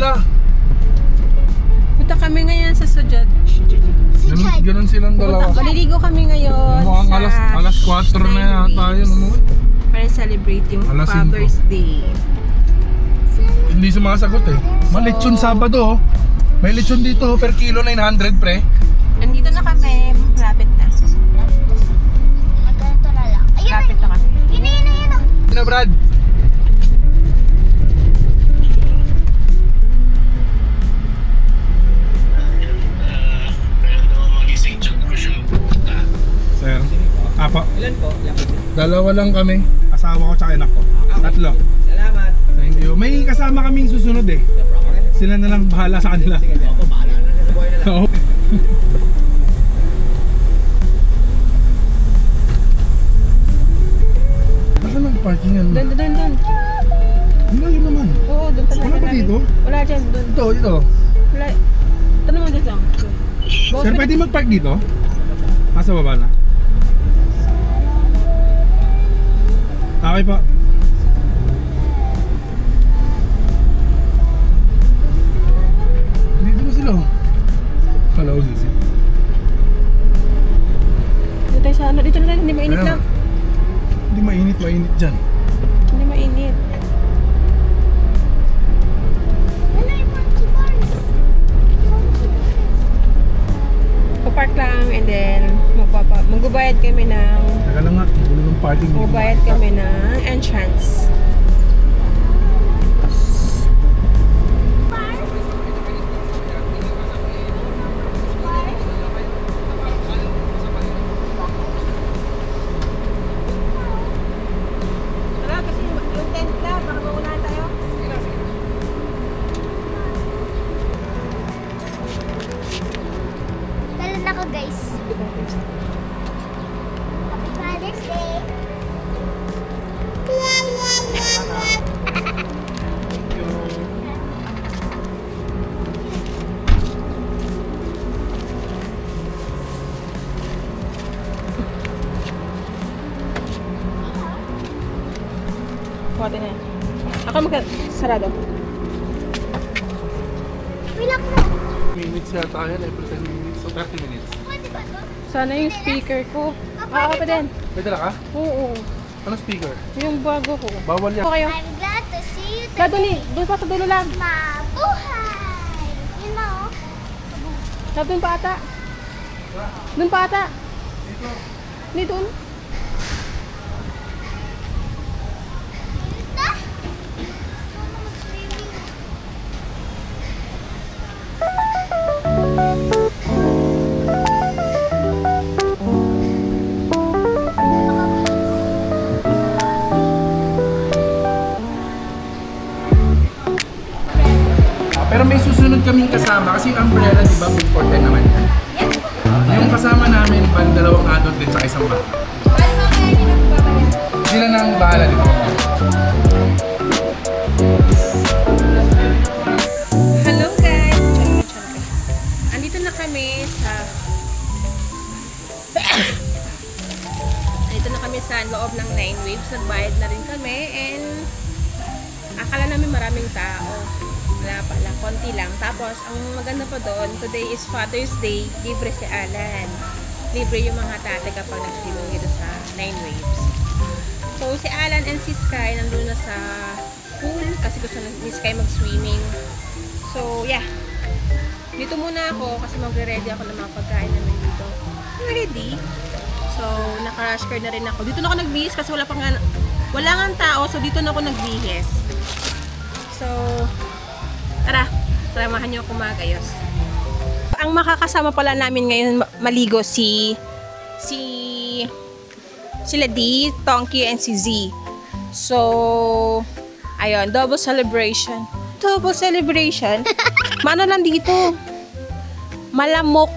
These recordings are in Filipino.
sila. Punta kami ngayon sa Sujad. Ganun silang dalawa. Maliligo kami ngayon Mukhang alas 4 na yata yun. Para celebrate yung Alas 5. Father's Day. Hindi sumasagot eh. Malitsyon Sabado. May lechon dito per kilo 900 pre. Nandito na kami. Malapit na. Ganito na lang. Ayun Malapit na kami. Yun. Ano Brad? Sir, apo. Ilan po? Dalawa lang kami. Asawa ko tsaka anak ko. Tatlo. Salamat. Thank you. May kasama kaming susunod eh. Sila na lang bahala sa kanila. Ako, bahala na sa buhay na lang. Oo. Nasaan ang parkingan mo? Doon. Wala yun naman. Oo, doon pa Wala ba dito? Wala dyan, doon. Ito. Wala. Tanong mo dito. Sir, pwede mag-park dito? Nasa baba na. Okay pa. Dito ba sila? Hello, Sisi. Dito tayo sa ano. Dito na lang. Hindi mainit Ayan. lang. Hindi mainit dyan. Hindi mainit. Wala yung monkey bars. Papark lang and then magbabayad kami ng Teka lang nga, gulo ng parking. magbabayad kami ng entrance. Tara, kasi yung tent na, baka maunahan tayo. Talon ako guys. Happy Father's Day. Kuha na. Ako sarado. Relax na. Minutes yata yan, every 10 minutes. So 30 minutes. Pwede ba to? Sana yung speaker ko. Ako pa din. Pwede lang ka? Oo. Ano speaker? Yung bago ko. Bawal yan. Ako kayo. I'm glad to see you Kaya today. doon pa sa dulo lang. Mabuhay! You know? Kaya doon pa ata. Doon pa ata. Hindi doon. Dito? Ano mag-swimming? Pero may susunod kaming kasama kasi yung umbrella, di ba, good for 10 naman yan. Yung kasama namin, bali dalawang adult din sa isang bata. Sila nang bahala dito. Hello guys! Andito na kami sa Andito na kami sa loob ng 9 Waves. Nagbayad na rin kami and akala namin maraming tao. Wala pala, konti lang. Tapos, ang maganda pa doon, today is Father's Day, libre si Alan. Libre yung mga tate kapag nag-swimming dito sa 9 Waves. So, si Alan and si Sky nandun na sa pool kasi gusto ni Sky mag-swimming. So, yeah. Dito muna ako kasi magre-ready ako ng mga pagkain namin dito. Ready. So, naka-rush card na rin ako. Dito na ako nagbihis kasi wala nga tao. So, dito na ako nagbihis. So, tara. Samahan niyo ako magayos. Ang makakasama pala namin ngayon maligo sila D, Tonky, and si Z. So, ayun, double celebration. Double celebration? Mano lang dito? Malamok.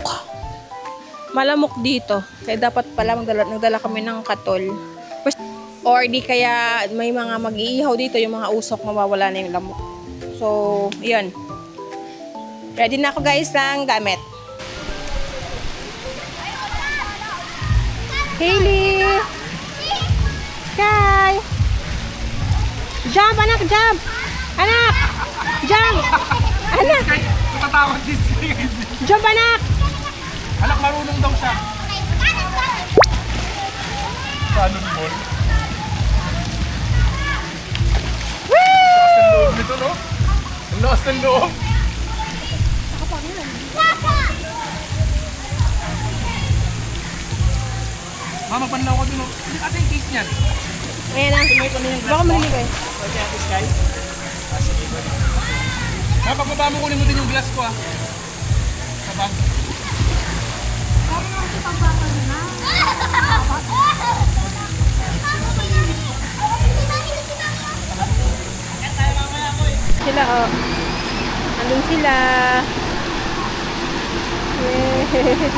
Malamok dito. Kaya dapat pala nagdala kami ng katol. Or di kaya may mga mag-iihaw dito, yung mga usok, mawawala na yung lamok. So, ayun. Ready na ako guys ng gamit. Hailey! Sky! Jump, anak, jump! Anak! Jump! Sky, natatakot si Sky. Jump, anak! Anak, marunong daw siya. Cannonball. Lakas ng loob nito, no? Ang lakas ng loob. Mama, panlaw ko dun, no? Hindi ate yung case niyan. Ayan na. Baka maliligo eh. Mama, pagbaba mo kunin mo din yung glass ko, ah. Sa bag. Sila, oh. Andun sila. Yay.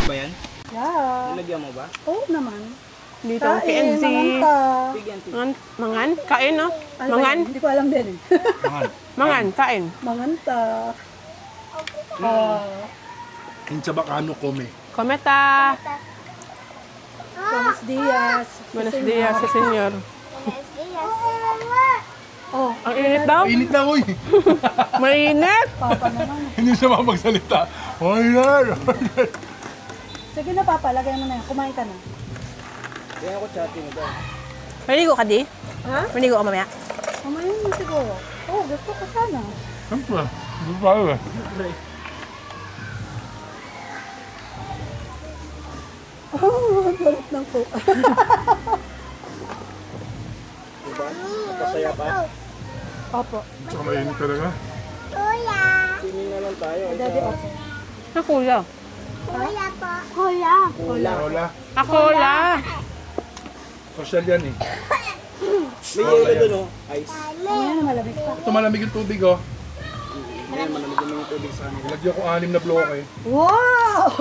Ba yan? Yeah. Nilagyan mo ba? Oo naman. Dito ang Kain, KNZ. manganta. Bigyan. Mangan? Kain, no? Ano ba Mangan? yun? Hindi ko alam din eh. Mangan, kain. Manganta. Hincha bacano come. Kometa. Buenos dias. Buenos dias, si senyor. Oh, Ang init daw? Init na, uy. Mainit! papa naman. Hindi siya makapagsalita. Order! Sige na papa, lagay mo na yan. Kumain ka na. Kaya ako chatting mo daw. Maligo ka, di? Ha? Maligo ka mamaya. Kumain mo siguro. Oh, gusto ko sana. Siyempre. Hindi pa eh. Oh, ang galit ng po. Diba? Napasaya pa. Opo. Tsaka mainit talaga. Swimming na lang tayo. Daddy, opo. Ako kuya. Lola. Ako la. Social yan eh. May yelo doon oh. Ice. Mamaya na malamig pa. Ito malamig yung tubig, oh. Ngayon malamig yung tubig sa amin. Lagyan ko 6 na bloke. Wow!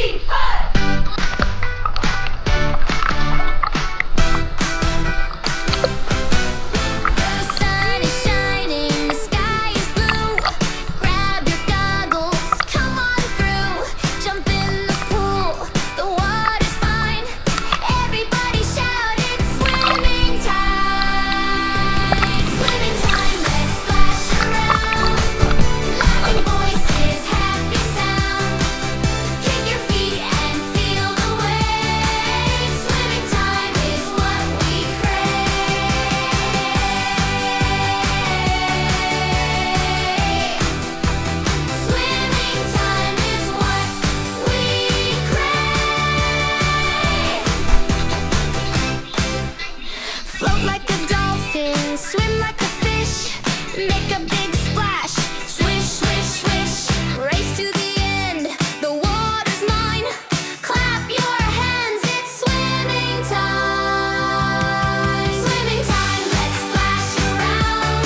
The sun is shining, the sky is blue. Grab your goggles, come on through. Jump in the pool, the water's fine. Everybody shout, it's swimming time. Swimming time, let's splash around. Laughing voices, happy sound. Kick your feet and feel the waves. Swimming time is what we crave. Swimming time is what we crave. Float like a dolphin, swim like a fish, make a big splash, swish, swish, swish, race to the end, the water's mine, clap your hands, it's swimming time. Swimming time, let's splash around,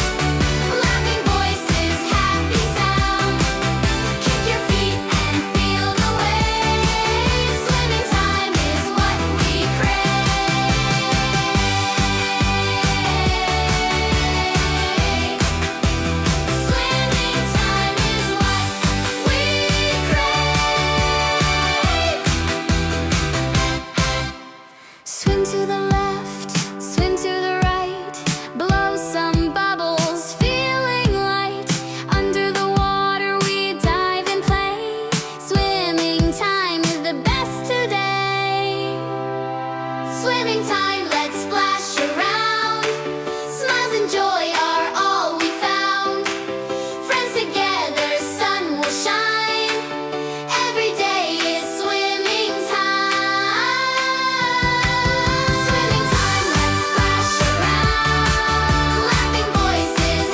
laughing voices, happy sound, kick your feet and feel the waves. Swimming time is what we crave. Swimming time is what we crave. Swim to the left, swim to the right, blow some bubbles, feeling light. Under the water we dive and play. Swimming time is the best today. Swimming time